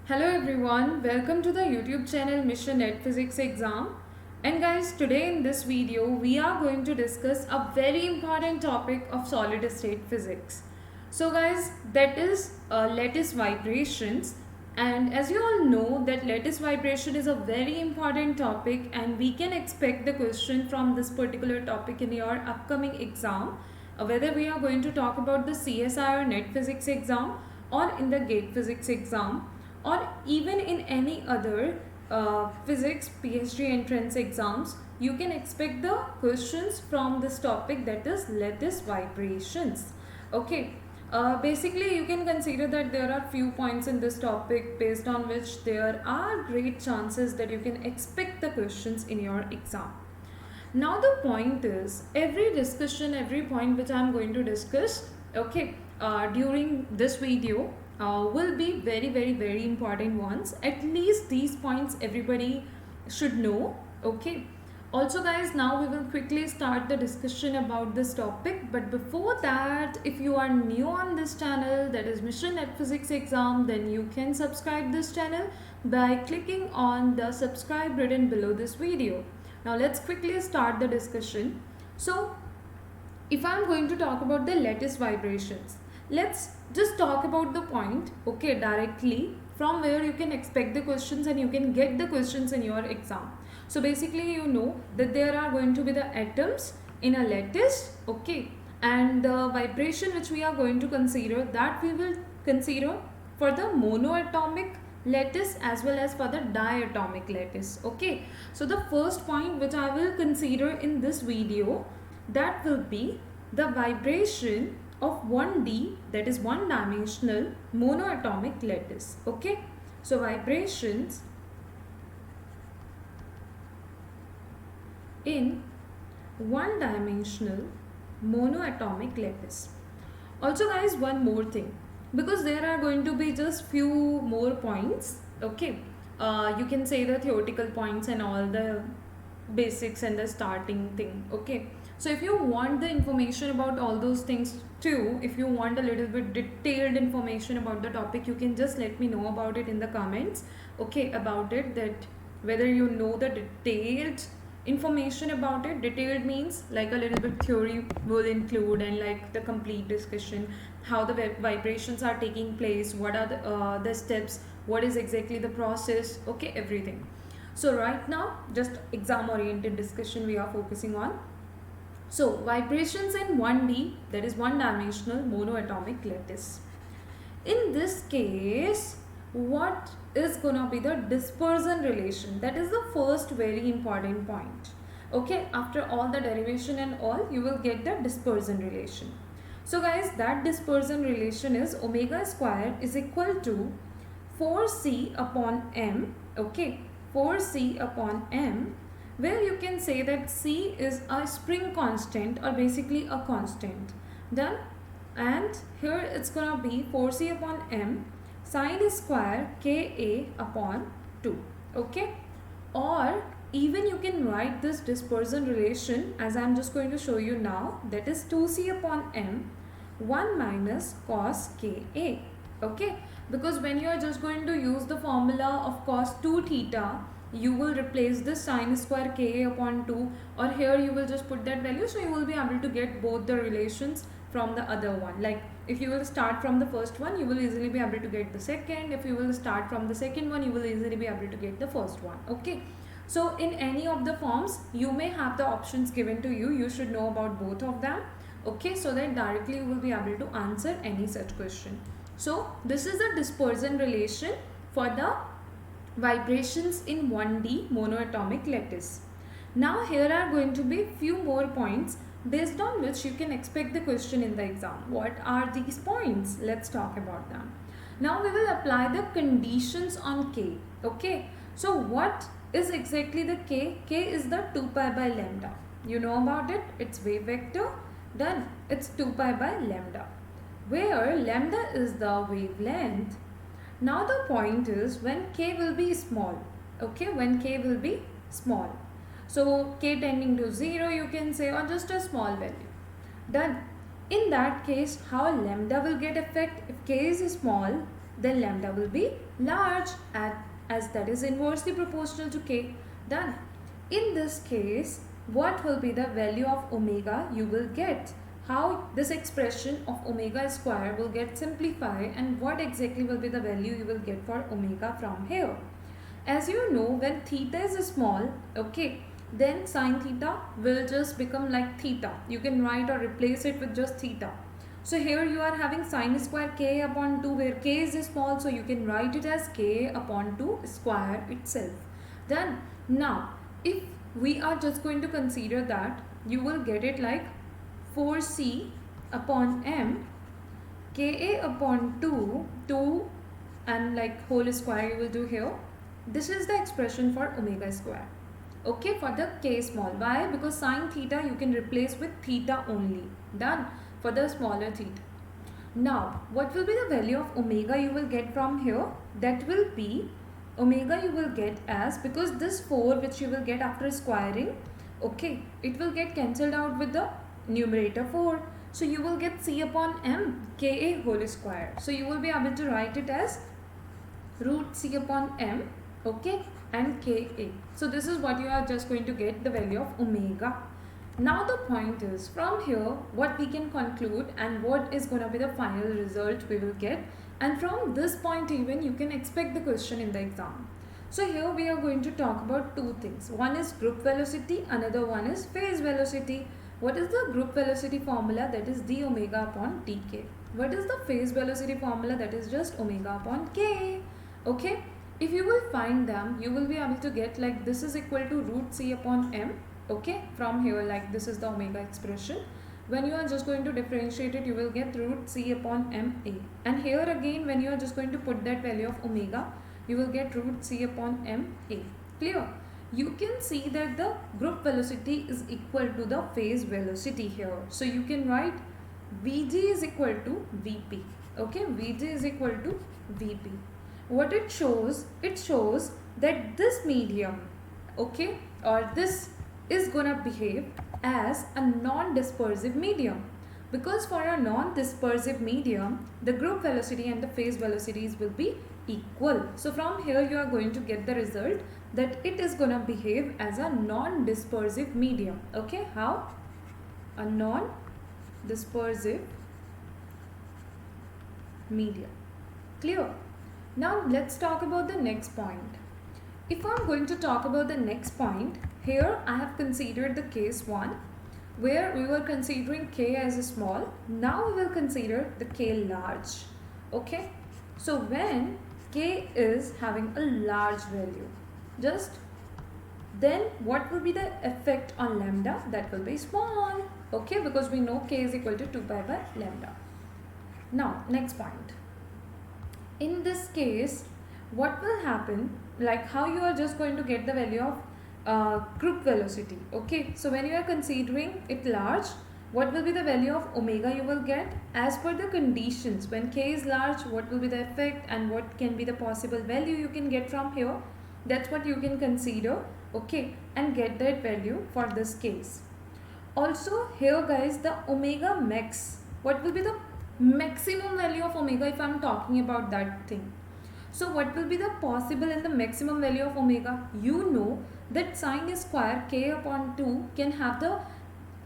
Hello everyone, welcome to the YouTube channel Mission Net Physics Exam. And guys, today in this video we are going to discuss a very important topic of solid state physics. So guys, that is lattice vibrations. And as you all know that lattice vibration is a very important topic and we can expect the question from this particular topic in your upcoming exam. Whether we are going to talk about the CSI or Net Physics exam or in the GATE Physics exam or even in any other physics PhD entrance exams, you can expect the questions from this topic, that is lattice vibrations. Okay. Basically, you can consider that there are few points in this topic based on which there are great chances that you can expect the questions in your exam. Now the point is, every discussion, every point which I am going to discuss, okay, during this video will be very important ones. At least these points everybody should know, okay. Also guys, now we will quickly start the discussion about this topic, but before that, if you are new on this channel, that is Mission Net Physics Exam, then you can subscribe this channel by clicking on the subscribe button below this video. Now let's quickly start the discussion. So if I'm going to talk about the lattice vibrations, let's just talk about the point, okay, directly from where you can expect the questions and you can get the questions in your exam. So basically, you know that there are going to be the atoms in a lattice, okay, and the vibration which we are going to consider, that we will consider for the monoatomic lattice as well as for the diatomic lattice, okay. So the first point which I will consider in this video, that will be the vibration of 1D, that is one dimensional monoatomic lattice, okay. So vibrations in one dimensional monoatomic lattice. Also guys, one more thing, because there are going to be just few more points, okay. You can say the theoretical points and all the basics and the starting thing, okay. So if you want the information about all those things too, if you want a little bit detailed information about the topic, you can just let me know about it in the comments, okay, about it, that whether you know the detailed information about it. Detailed means like a little bit theory will include, and like the complete discussion, how the vibrations are taking place, what are the steps, what is exactly the process, okay, everything. So right now just exam oriented discussion we are focusing on. So vibrations in 1D, that is one dimensional monoatomic lattice. In this case, what is gonna be the dispersion relation? That is the first very important point, okay. After all the derivation and all, you will get the dispersion relation. So guys, that dispersion relation is omega square is equal to 4c upon m, okay, 4c upon m, where you can say that c is a spring constant or basically a constant. Done. And here it's gonna be 4c upon m sine square ka upon 2, okay. Or even you can write this dispersion relation as I'm just going to show you now, that is 2c upon m 1 minus cos ka, okay. Because when you are just going to use the formula of cos 2 theta, you will replace this sine square ka upon 2, or here you will just put that value, so you will be able to get both the relations from the other one. Like if you will start from the first one, you will easily be able to get the second. If you will start from the second one, you will easily be able to get the first one, okay. So in any of the forms, you may have the options given to you. You should know about both of them, okay, so that directly you will be able to answer any such question. So this is the dispersion relation for the vibrations in 1D monoatomic lattice. Now here are going to be few more points based on which you can expect the question in the exam. What are these points? Let's talk about them. Now we will apply the conditions on K, okay. So what is exactly the K? K is the 2 pi by lambda. You know about it, it's wave vector. Done. It's 2 pi by lambda, where lambda is the wavelength. Now the point is when k will be small, okay, when k will be small. So k tending to 0 you can say, or just a small value. Done. In that case, how lambda will get effect if k is small? then lambda will be large as that is inversely proportional to k. Done. In this case, what will be the value of omega you will get? How this expression of omega square will get simplified, and what exactly will be the value you will get for omega from here? As you know, when theta is small, okay, then sine theta will just become like theta. You can write or replace it with just theta. So here you are having sine square k upon 2, where k is small, so you can write it as k upon 2 square itself. Then now if we are just going to consider that, you will get it like 4c upon m ka upon 2 and like whole square you will do here. This is the expression for omega square, okay, for the k small. Why? Because sine theta you can replace with theta only. Done. For the smaller theta. Now what will be the value of omega you will get from here? That will be omega you will get as, because this 4 which you will get after squaring, okay, it will get cancelled out with the numerator 4. So you will get c upon m ka whole square. So you will be able to write it as root c upon m, okay, and ka. So this is what you are just going to get the value of omega. Now the point is, from here what we can conclude and what is going to be the final result we will get, and from this point even you can expect the question in the exam. So here we are going to talk about two things. One is group velocity, another one is phase velocity. What is the group velocity formula? That is d omega upon dk. What is the phase velocity formula? That is just omega upon k. Okay, if you will find them, you will be able to get like this is equal to root c upon m. Okay, from here like this is the omega expression. When you are just going to differentiate it, you will get root c upon ma, and here again when you are just going to put that value of omega, you will get root c upon ma. Clear? You can see that the group velocity is equal to the phase velocity here, so you can write vg is equal to vp. Okay, vg is equal to vp. What it shows that this medium, okay, or this is gonna behave as a non-dispersive medium, because for a non-dispersive medium the group velocity and the phase velocities will be equal. So from here you are going to get the result that it is gonna behave as a non-dispersive medium. Okay, how? A non-dispersive medium. Clear? Now let's talk about the next point. If I'm going to talk about the next point, here I have considered the case 1 where we were considering k as a small. Now we will consider the k large. Okay, so when k is having a large value, just then what will be the effect on lambda? That will be small. Okay, because we know k is equal to 2 pi by lambda. Now next point. In this case, what will happen, like how you are just going to get the value of group velocity. Okay, so when you are considering it large, what will be the value of omega you will get? As per the conditions, when k is large, what will be the effect and what can be the possible value you can get from here? That's what you can consider, okay, and get that value for this case. Also here guys, the omega max, what will be the maximum value of omega if I'm talking about that thing? So what will be the possible and the maximum value of omega? You know that sine square k upon 2 can have the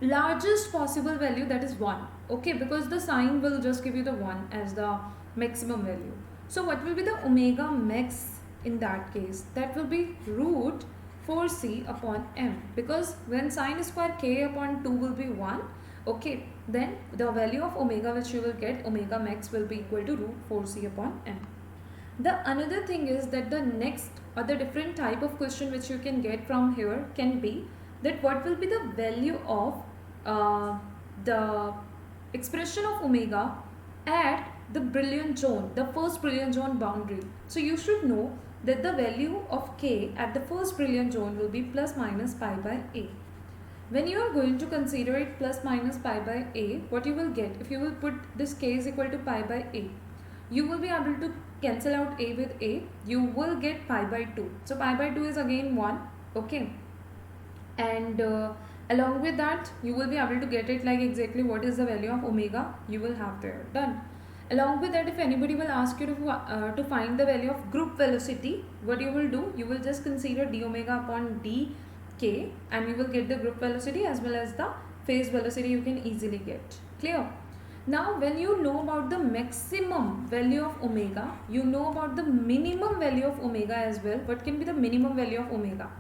largest possible value, that is 1. Okay, because the sine will just give you the 1 as the maximum value. So what will be the omega max in that case? That will be root 4c upon m, because when sine square k upon 2 will be 1, okay, then the value of omega which you will get, omega max, will be equal to root 4c upon m. The another thing is that the next or the different type of question which you can get from here can be that what will be the value of the expression of omega at the Brillouin zone, the first Brillouin zone boundary. So you should know that the value of k at the first Brillouin zone will be plus minus pi by a. When you are going to consider it plus minus pi by a, what you will get, if you will put this k is equal to pi by a, you will be able to cancel out a with a, you will get pi by 2. So pi by 2 is again 1, okay, and along with that you will be able to get it like exactly what is the value of omega you will have there. Done. Along with that, if anybody will ask you to find the value of group velocity, what you will do, you will just consider d omega upon dk, and you will get the group velocity as well as the phase velocity you can easily get. Clear? Now when you know about the maximum value of omega, you know about the minimum value of omega as well. What can be the minimum value of omega?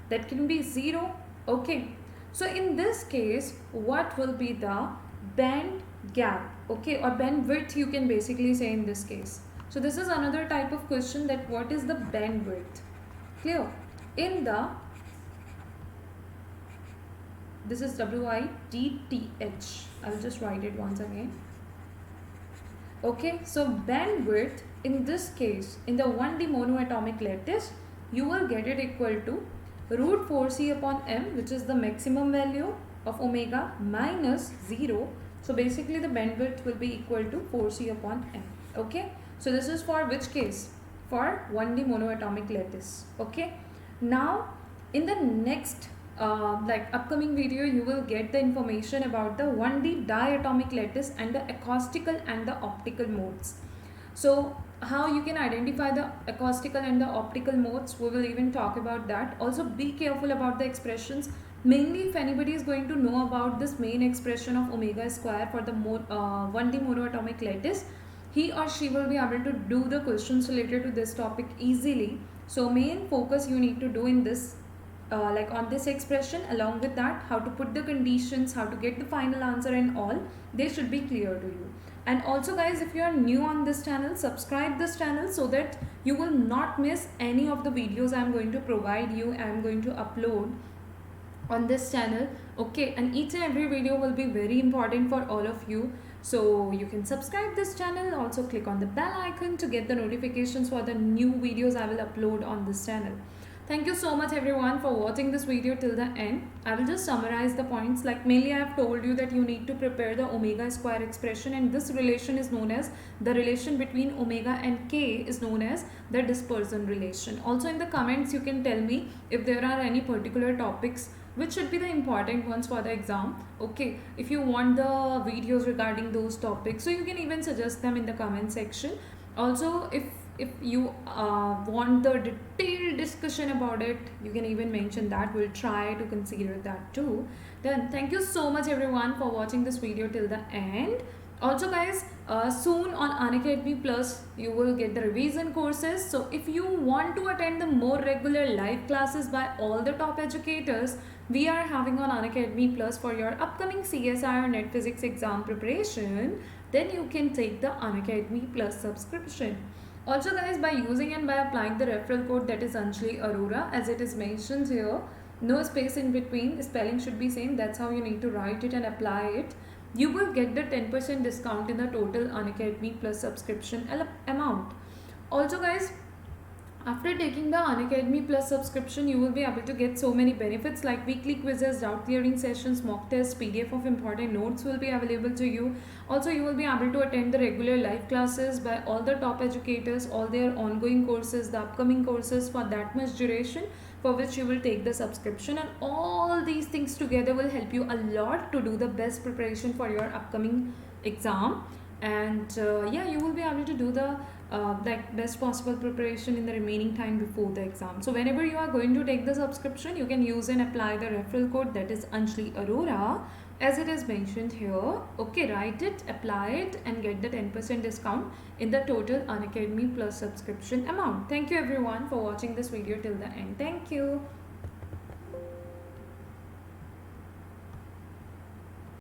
That can be 0. Okay, so in this case, what will be the band gap, okay, or bandwidth you can basically say in this case. So this is another type of question, that what is the bandwidth? Clear? In the, this is WIDTH. I will just write it once again. Okay, so bandwidth in this case, in the 1D monoatomic lattice, you will get it equal to root 4c upon m, which is the maximum value of omega, minus 0. So basically the bandwidth will be equal to 4c upon m. Okay, so this is for which case? For 1D monoatomic lattice. Okay, now in the next upcoming video, you will get the information about the 1D diatomic lattice and the acoustical and the optical modes. So how you can identify the acoustical and the optical modes, we will even talk about that. Also be careful about the expressions. Mainly if anybody is going to know about this main expression of omega square for the 1D monoatomic lattice, he or she will be able to do the questions related to this topic easily. So main focus you need to do in this on this expression. Along with that, how to put the conditions, how to get the final answer and all, they should be clear to you. And also guys, if you are new on this channel, subscribe this channel so that you will not miss any of the videos I am going to provide you, I am going to upload on this channel. Okay, and each and every video will be very important for all of you. So you can subscribe this channel, also click on the bell icon to get the notifications for the new videos I will upload on this channel. Thank you so much everyone for watching this video till the end. I will just summarize the points. Like mainly I have told you that you need to prepare the omega square expression, and this relation is known as, the relation between omega and k is known as the dispersion relation. Also in the comments you can tell me if there are any particular topics which should be the important ones for the exam. Okay, if you want the videos regarding those topics, so you can even suggest them in the comment section. Also if you want the detailed discussion about it, you can even mention that. We'll try to consider that too. Then thank you so much everyone for watching this video till the end. Also guys, soon on Unacademy Plus you will get the revision courses. So if you want to attend the more regular live classes by all the top educators, we are having on Unacademy Plus for your upcoming CSI or Net Physics exam preparation, then you can take the Unacademy Plus subscription. Also guys, by using and by applying the referral code, that is Anjali Arora, as it is mentioned here, no space in between, spelling should be same, that's how you need to write it and apply it, you will get the 10% discount in the total Unacademy Plus subscription amount. Also guys, after taking the Unacademy Plus subscription, you will be able to get so many benefits like weekly quizzes, doubt clearing sessions, mock tests, PDF of important notes will be available to you. Also, you will be able to attend the regular live classes by all the top educators, all their ongoing courses, the upcoming courses for that much duration, for which you will take the subscription. And all these things together will help you a lot to do the best preparation for your upcoming exam. And yeah, you will be able to do the best possible preparation in the remaining time before the exam. So whenever you are going to take the subscription, you can use and apply the referral code, that is Anjali Arora, as it is mentioned here. Okay, write it, apply it and get the 10% discount in the total Unacademy Plus subscription amount. Thank you everyone for watching this video till the end. Thank you.